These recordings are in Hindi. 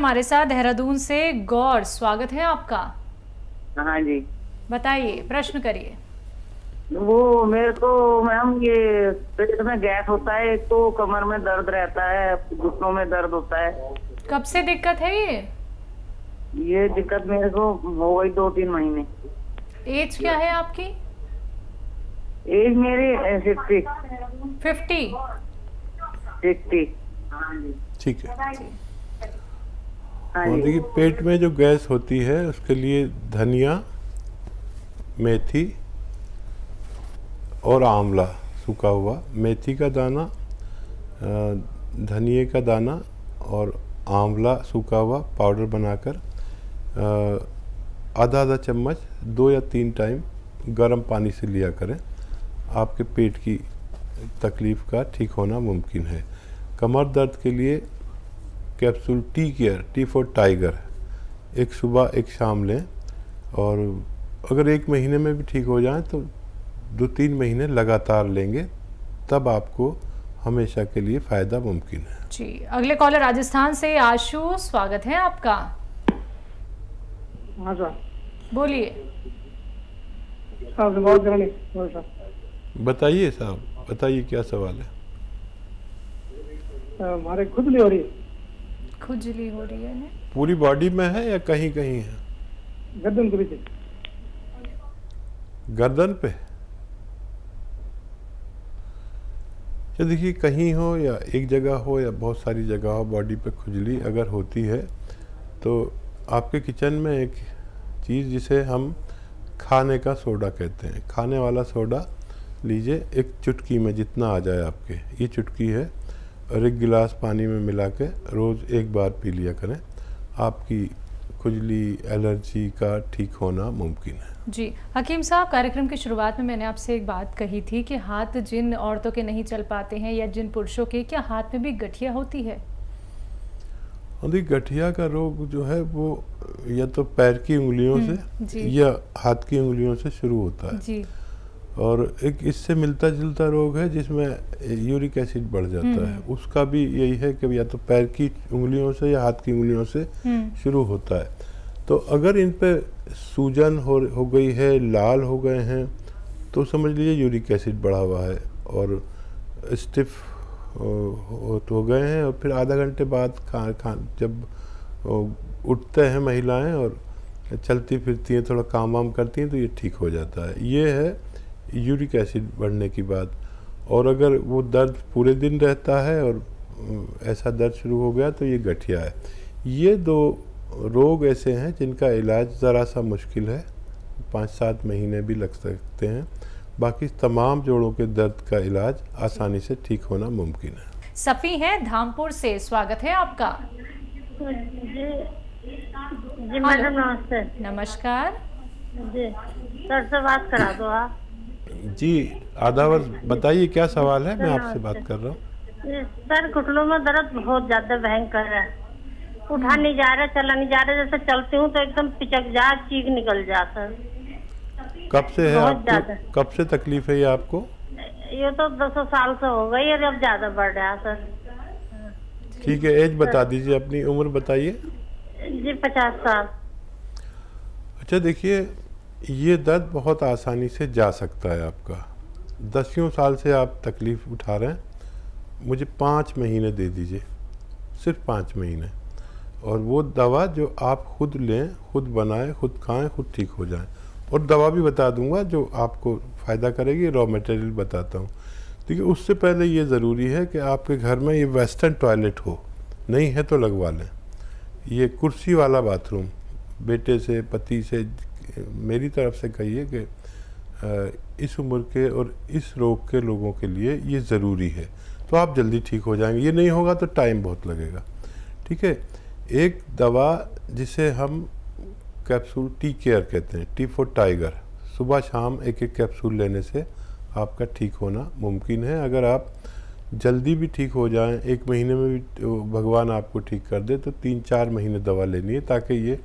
हमारे साथ देहरादून से गौर, स्वागत है आपका। हाँ जी। बताइए, प्रश्न करिए। वो मेरे को मैम ये पेट में गैस होता है, एक तो कमर में दर्द रहता है, घुटनों में दर्द होता है। कब से दिक्कत है ये दिक्कत मेरे को हो गई 2-3 महीने। एज क्या है आपकी? एज मेरी 60। 50। 60। ठीक है। हाँ और जी। देखिए, पेट में जो गैस होती है उसके लिए धनिया, मेथी और आंवला सूखा हुआ, मेथी का दाना, धनिए का दाना और आंवला सूखा हुआ पाउडर बनाकर आधा आधा चम्मच 2 या 3 टाइम गर्म पानी से लिया करें। आपके पेट की तकलीफ़ का ठीक होना मुमकिन है। कमर दर्द के लिए capsule tea care, T for tiger, एक सुबह एक शाम लें, और अगर 1 महीने में भी ठीक हो जाए तो 2-3 महीने लगातार लेंगे, तब आपको हमेशा के लिए फ़ायदा मुमकिन है। जी, अगले कॉलर राजस्थान से आशु, स्वागत है आपका। हाँ सर। बोलिए। बताइए साहब, बताइए क्या सवाल है। हमारे खुजली हो रही है। खुजली हो रही है ना? पूरी बॉडी में है या कहीं कहीं है? गर्दन के पीछे। गर्दन पे? तो देखिए, कहीं हो या एक जगह हो या बहुत सारी जगह हो, बॉडी पे खुजली अगर होती है तो आपके किचन में एक चीज़ जिसे हम खाने का सोडा कहते हैं, खाने वाला सोडा लीजिए, एक चुटकी में जितना आ जाए आपके, ये चुटकी है, और 1 गिलास पानी में मिला के रोज़ 1 बार पी लिया करें। आपकी खुजली, एलर्जी का ठीक होना मुमकिन है। जी, हकीम साहब, कार्यक्रम की शुरुआत में मैंने आपसे एक बात कही थी कि हाथ जिन औरतों के नहीं चल पाते हैं या जिन पुरुषों के, क्या हाथ में भी गठिया होती है? और गठिया का रोग जो है वो या तो पैर की उंगलियों से या हाथ की उंगलियों से शुरू होता है जी। और एक इससे मिलता जुलता रोग है जिसमें यूरिक एसिड बढ़ जाता है, उसका भी यही है कि या तो पैर की उंगलियों से या हाथ की उंगलियों से शुरू होता है। तो अगर इन पे सूजन हो गई है, लाल हो गए हैं, तो समझ लीजिए यूरिक एसिड बढ़ा हुआ है और स्टिफ हो गए हैं, और फिर आधा घंटे बाद जब उठते हैं महिलाएं और चलती फिरती हैं, थोड़ा काम वाम करती हैं, तो ये ठीक हो जाता है। ये है यूरिक एसिड बढ़ने की बात। और अगर वो दर्द पूरे दिन रहता है और ऐसा दर्द शुरू हो गया तो ये गठिया है। ये 2 रोग ऐसे हैं जिनका इलाज ज़रा सा मुश्किल है, 5-7 महीने भी लग सकते हैं। बाकी तमाम जोड़ों के दर्द का इलाज आसानी से ठीक होना मुमकिन है। सफ़ी हैं धामपुर से, स्वागत है आपका। जी मैडम नमस्ते। नमस्कार जी सर से बात करा दो आप। जी, आदावर बताइए क्या सवाल है, मैं आपसे बात कर रहा हूँ। सर घुटनों में दर्द बहुत ज्यादा भयंकर है, उठा नहीं जा रहा, चला नहीं जा रहा, जैसे चलती हूँ तो एकदम पिचक जा, चीख निकल जाता है। कब से है बहुत आपको, कब से तकलीफ है ये आपको? ये तो 200 साल से हो गई और अब ज्यादा बढ़ रहा है सर। ठीक है, एज बता दीजिए, अपनी उम्र बताइए। जी 50 साल। अच्छा, देखिए, ये दर्द बहुत आसानी से जा सकता है आपका। 10 साल से आप तकलीफ़ उठा रहे हैं, मुझे 5 महीने दे दीजिए, सिर्फ 5 महीने, और वो दवा जो आप खुद लें, खुद बनाएं, खुद खाएं, खुद ठीक हो जाएं। और दवा भी बता दूंगा जो आपको फ़ायदा करेगी, रॉ मटेरियल बताता हूँ। देखिए, उससे पहले ये ज़रूरी है कि आपके घर में ये वेस्टर्न टॉयलेट हो, नहीं है तो लगवा लें। ये कुर्सी वाला बाथरूम बेटे से, पति से, मेरी तरफ से कहिए कि इस उम्र के और इस रोग के लोगों के लिए ये ज़रूरी है, तो आप जल्दी ठीक हो जाएंगे। ये नहीं होगा तो टाइम बहुत लगेगा। ठीक है, एक दवा जिसे हम कैप्सूल टी केयर कहते हैं, टी फॉर टाइगर, सुबह शाम 1-1 कैप्सूल लेने से आपका ठीक होना मुमकिन है। अगर आप जल्दी भी ठीक हो जाएं, 1 महीने में भी भगवान आपको ठीक कर दे, तो 3-4 महीने दवा लेनी है ताकि ये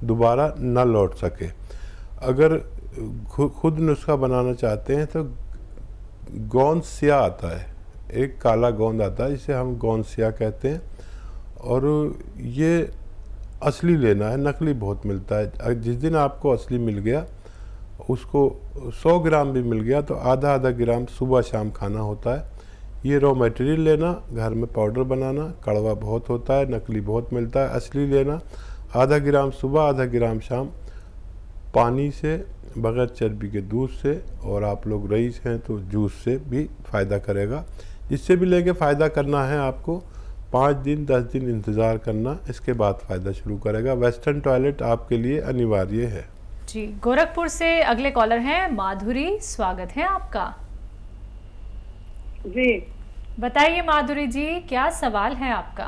दोबारा ना लौट सके। अगर खुद नुस्खा बनाना चाहते हैं तो गोंद सिया आता है, एक काला गोंद आता है जिसे हम गोंद सिया कहते हैं, और ये असली लेना है, नकली बहुत मिलता है। जिस दिन आपको असली मिल गया, उसको 100 ग्राम भी मिल गया तो आधा आधा ग्राम सुबह शाम खाना होता है। ये रॉ मटेरियल लेना, घर में पाउडर बनाना, कड़वा बहुत होता है, नकली बहुत मिलता है। असली लेना, आधा ग्राम सुबह आधा ग्राम शाम, पानी से, बगैर चर्बी के दूध से, और आप लोग रईस हैं तो जूस से भी फ़ायदा करेगा। जिससे भी लेके फ़ायदा करना है आपको 5 दिन 10 दिन इंतज़ार करना, इसके बाद फ़ायदा शुरू करेगा। वेस्टर्न टॉयलेट आपके लिए अनिवार्य है। जी, गोरखपुर से अगले कॉलर हैं माधुरी, स्वागत है आपका। जी, बताइए माधुरी जी, क्या सवाल है आपका?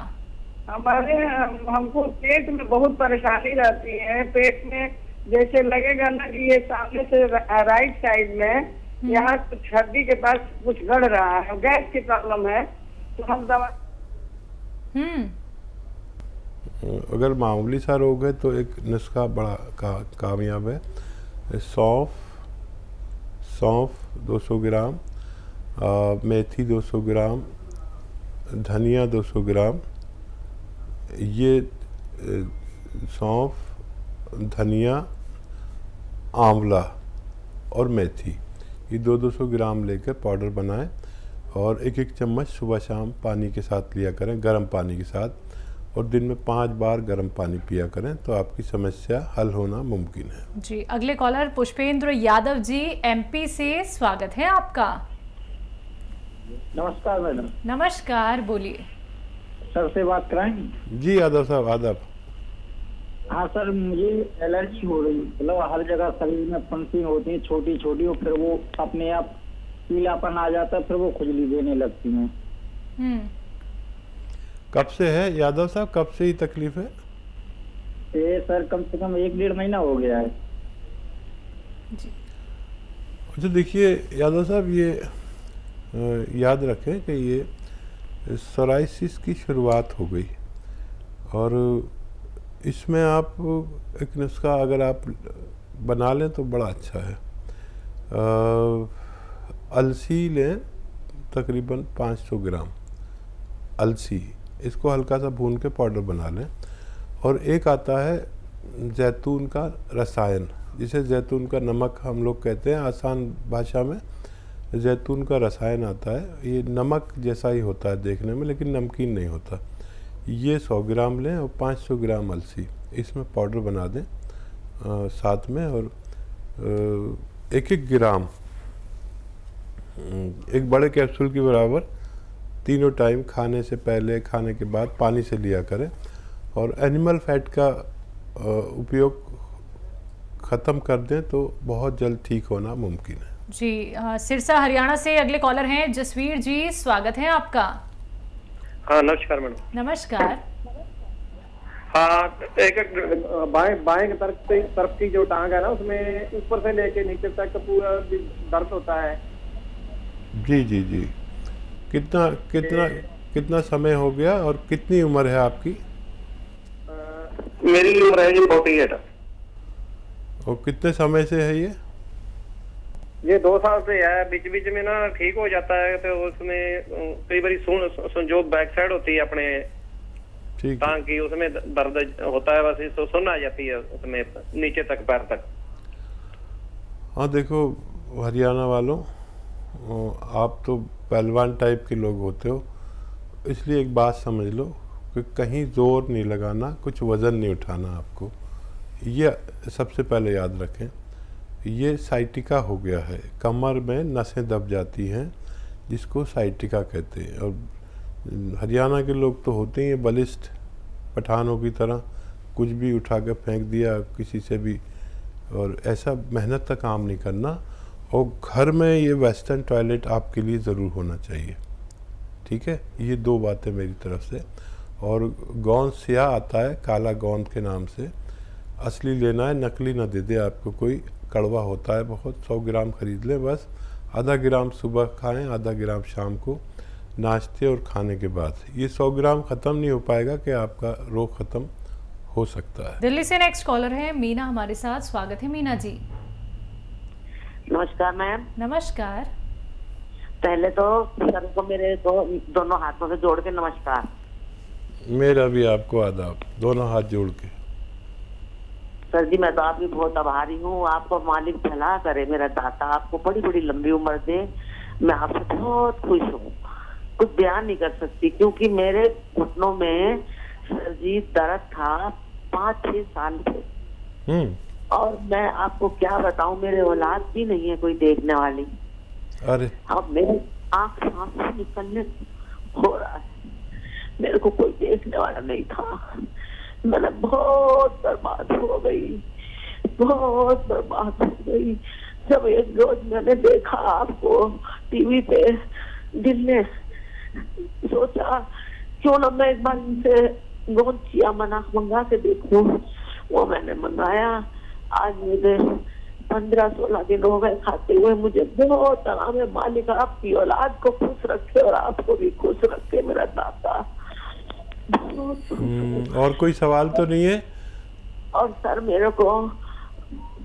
हमको पेट में बहुत परेशानी रहती है। पेट में जैसे लगेगा ना कि ये सामने से राइट साइड में यहाँ कुछ हड्डी के पास कुछ गड़ रहा है, गैस की प्रॉब्लम है, तो हम दवा। अगर मामूली सा रोग है तो एक नुस्खा बड़ा कामयाब है। सौंफ 200 ग्राम, मेथी 200 ग्राम, धनिया 200 ग्राम। ये सौंफ, धनिया, आंवला और मेथी, ये 200 ग्राम लेकर पाउडर बनाएं और 1-1 चम्मच सुबह शाम पानी के साथ लिया करें, गर्म पानी के साथ, और दिन में 5 बार गर्म पानी पिया करें तो आपकी समस्या हल होना मुमकिन है। जी, अगले कॉलर पुष्पेंद्र यादव जी, एमपी से, स्वागत है आपका। नमस्कार मैडम। नमस्कार, बोलिए। सर से बात कराएंगे? जी यादव साहब, आदाब। हाँ सर, मुझे एलर्जी हो रही, मतलब हर जगह शरीर में फंसिंग होती है छोटी छोटी, और फिर वो अपने आप पीलापन आ जाता है, फिर वो खुजली देने लगती है। कब से है यादव साहब, कब से ही तकलीफ है? ये सर कम से कम 1-1.5 महीना हो गया है। अच्छा देखिए यादव साहब, ये याद रखें कि ये सोराइसिस की शुरुआत हो गई, और इसमें आप एक नुस्खा अगर आप बना लें तो बड़ा अच्छा है। अलसी लें, तकरीबन 500 ग्राम अलसी, इसको हल्का सा भून के पाउडर बना लें। और एक आता है जैतून का रसायन, जिसे जैतून का नमक हम लोग कहते हैं आसान भाषा में। जैतून का रसायन आता है, ये नमक जैसा ही होता है देखने में, लेकिन नमकीन नहीं होता। ये 100 ग्राम लें और 500 ग्राम अलसी, इसमें पाउडर बना दें साथ में, और 1-1 ग्राम, एक बड़े कैप्सूल के बराबर, तीनों टाइम खाने से पहले, खाने के बाद पानी से लिया करें। और एनिमल फैट का उपयोग ख़त्म कर दें तो बहुत जल्द ठीक होना मुमकिन है। जी, सिरसा हरियाणा से अगले कॉलर हैं जसवीर जी, स्वागत है आपका। हाँ नमस्कार मैडम। नमस्कार। हाँ, एक बाएं की तरफ की जो टांग है ना, उसमें ऊपर से लेके नीचे तक पूरा दर्द होता है। जी जी जी, कितना समय हो गया और कितनी उम्र है आपकी? मेरी उम्र है जी 48। और कितने समय से है ये 2 साल से है। बीच बीच में ना ठीक हो जाता है, तो उसमें कई बार जो बैक साइड होती है अपने टांग की, उसमें दर्द होता है, बस तो सुन आ जाती है उसमें नीचे तक, पैर तक। हाँ देखो हरियाणा वालों, आप तो पहलवान टाइप के लोग होते हो, इसलिए एक बात समझ लो कि कहीं जोर नहीं लगाना, कुछ वज़न नहीं उठाना आपको, ये सबसे पहले याद रखें। ये साइटिका हो गया है, कमर में नसें दब जाती हैं, जिसको साइटिका कहते हैं। और हरियाणा के लोग तो होते ही बलिष्ठ पठानों की तरह, कुछ भी उठा कर फेंक दिया किसी से भी, और ऐसा मेहनत का काम नहीं करना। और घर में ये वेस्टर्न टॉयलेट आपके लिए ज़रूर होना चाहिए, ठीक है? ये 2 बातें मेरी तरफ से। और गोंद स्याह आता है काला गोंद के नाम से, असली लेना है, नकली ना दे दे आपको कोई, कड़वा होता है बहुत। 100 ग्राम खरीद लें बस, आधा ग्राम सुबह खाएं, आधा ग्राम शाम को नाश्ते और खाने के बाद। ये 100 ग्राम ख़त्म नहीं हो पाएगा कि आपका रोग ख़त्म हो सकता है। दिल्ली से नेक्स्ट कॉलर है मीना हमारे साथ, स्वागत है मीना जी। नमस्कार मैम। नमस्कार। पहले तो सर को मेरे दोनों हाथों से जोड़ के नमस्कार। मेरा भी आपको आदाब, दोनों हाथ जोड़ के। सर जी मैं तो आपकी बहुत आभारी हूँ। आपको मालिक भला करे, मेरा दाता आपको बड़ी बड़ी लंबी उम्र दे। मैं आपसे बहुत खुश हूँ, कुछ बयान नहीं कर सकती, क्योंकि मेरे घुटनों में सर जी दर्द था 5-6 साल से। और मैं आपको क्या बताऊं, मेरे औलाद भी नहीं है कोई देखने वाली। अरे अब मेरी आंख सांस से निकलने हो रहा है, मेरे को कोई देखने वाला नहीं था। मैंने बहुत बर्बाद हो गई, बहुत बर्बाद हो गई। जब एक रोज मैंने देखा आपको टीवी पे, दिल ने सोचा क्यों ना मैं एक बार इनसे गोंद चिया मंगा के देखूं। वो मैंने मंगाया। आज मुझे 15-16 दिन हो गए खाते हुए। मुझे बहुत आराम है। मालिक आपकी औलाद को खुश रखे और आपको भी खुश रखे, मेरा दाता। और कोई सवाल तो नहीं है? और सर मेरे को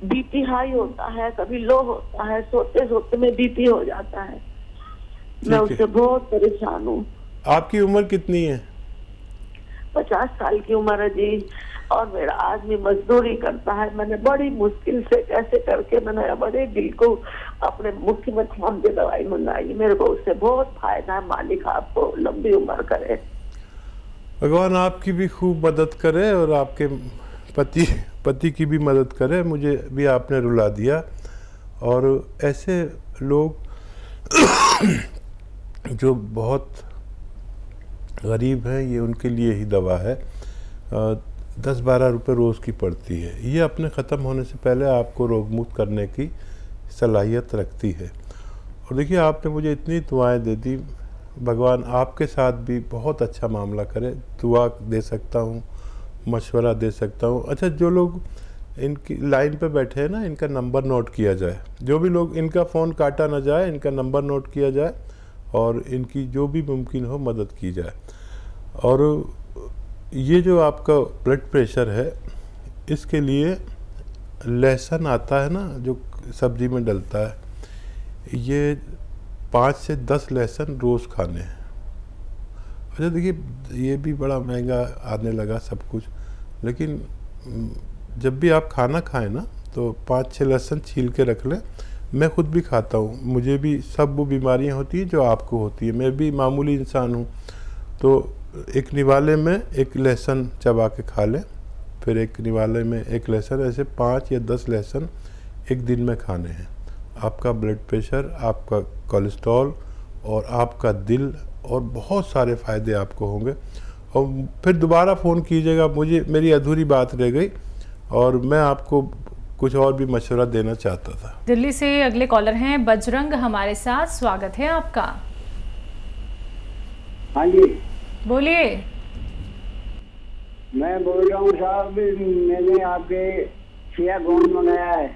बीपी हाई होता है, कभी लो होता है, सोते सोते में बीपी हो जाता है। मैं उससे बहुत परेशान हूँ। आपकी उम्र कितनी है? 50 साल की उम्र है जी। और मेरा आदमी मजदूरी करता है। मैंने बड़ी मुश्किल से कैसे करके मैंने बड़े दिल को अपने मुट्ठी में थाम के दवाई मंगाई। मेरे को उससे बहुत फायदा है। मालिक आपको लंबी उम्र करे, भगवान आपकी भी खूब मदद करे और आपके पति की भी मदद करे। मुझे भी आपने रुला दिया। और ऐसे लोग जो बहुत गरीब हैं, ये उनके लिए ही दवा है। 10-12 रुपये रोज़ की पड़ती है। ये अपने ख़त्म होने से पहले आपको रोग मुक्त करने की सलाहियत रखती है। और देखिए आपने मुझे इतनी दुआएं दे दी, भगवान आपके साथ भी बहुत अच्छा मामला करे। दुआ दे सकता हूँ, मशवरा दे सकता हूँ। अच्छा, जो लोग इनकी लाइन पे बैठे हैं ना, इनका नंबर नोट किया जाए। जो भी लोग, इनका फ़ोन काटा ना जाए, इनका नंबर नोट किया जाए और इनकी जो भी मुमकिन हो मदद की जाए। और ये जो आपका ब्लड प्रेशर है, इसके लिए लहसुन आता है ना, जो सब्जी में डलता है, ये 5 से 10 लहसुन रोज़ खाने हैं। अच्छा देखिए, ये भी बड़ा महंगा आने लगा सब कुछ, लेकिन जब भी आप खाना खाएं ना, तो 5-6 लहसुन छील के रख लें। मैं खुद भी खाता हूँ, मुझे भी सब वो बीमारियाँ होती हैं जो आपको होती है। मैं भी मामूली इंसान हूँ। तो एक निवाले में एक लहसुन चबा के खा लें, फिर एक निवाले में एक लहसुन, ऐसे 5 या 10 लहसुन एक दिन में खाने हैं। आपका ब्लड प्रेशर, आपका कोलेस्ट्रॉल और आपका दिल और बहुत सारे फ़ायदे आपको होंगे। और फिर दोबारा फ़ोन कीजिएगा, मुझे मेरी अधूरी बात रह गई और मैं आपको कुछ और भी मशवरा देना चाहता था। दिल्ली से अगले कॉलर हैं बजरंग हमारे साथ, स्वागत है आपका। हाँ जी, बोलिए। मैं बोल रहा हूँ साहब, मैंने आपके चिया गोंद मंगाया है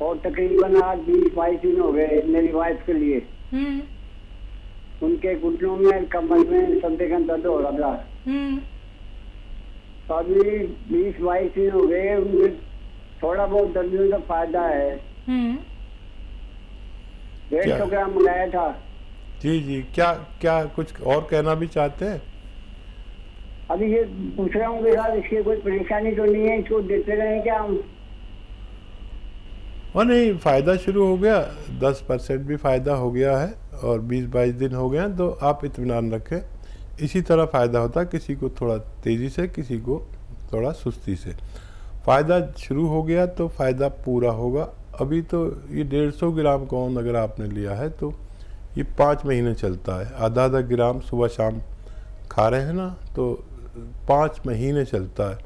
और तकरीबन आज 20-22 दिन हो गए मेरी वाइफ के लिए। उनके घुटनों में, कमर में संदिग्ध दर्द हो रहा था। अभी 20-22 दिन हो गए, उनके थोड़ा बहुत दर्द में तो फायदा है। 150 ग्राम मंगाया था। जी, क्या कुछ और कहना भी चाहते हैं? अभी ये पूछ रहा हूँ कि यार इसकी कोई परेशानी तो नहीं है, इसको देते रहे क्या हम? और नहीं, फ़ायदा शुरू हो गया, 10% भी फ़ायदा हो गया है और 20-22 दिन हो गए हैं, तो आप इत्मीनान रखें। इसी तरह फ़ायदा होता है, किसी को थोड़ा तेज़ी से, किसी को थोड़ा सुस्ती से। फ़ायदा शुरू हो गया तो फ़ायदा पूरा होगा। अभी तो ये 150 ग्राम गोंद अगर आपने लिया है तो ये 5 महीने चलता है। आधा ग्राम सुबह शाम खा रहे हैं ना, तो 5 महीने चलता है।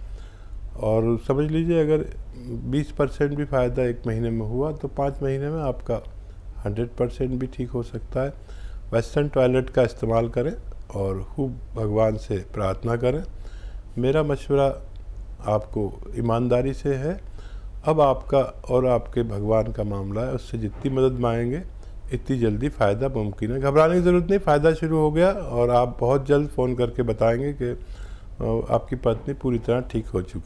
और समझ लीजिए अगर 20% भी फ़ायदा 1 महीने में हुआ तो 5 महीने में आपका 100% भी ठीक हो सकता है। वेस्टर्न टॉयलेट का इस्तेमाल करें और खूब भगवान से प्रार्थना करें। मेरा मशवरा आपको ईमानदारी से है। अब आपका और आपके भगवान का मामला है, उससे जितनी मदद मांगेंगे इतनी जल्दी फ़ायदा मुमकिन है। घबराने की ज़रूरत नहीं, फ़ायदा शुरू हो गया और आप बहुत जल्द फ़ोन करके बताएंगे कि आपकी पत्नी पूरी तरह ठीक हो चुकी।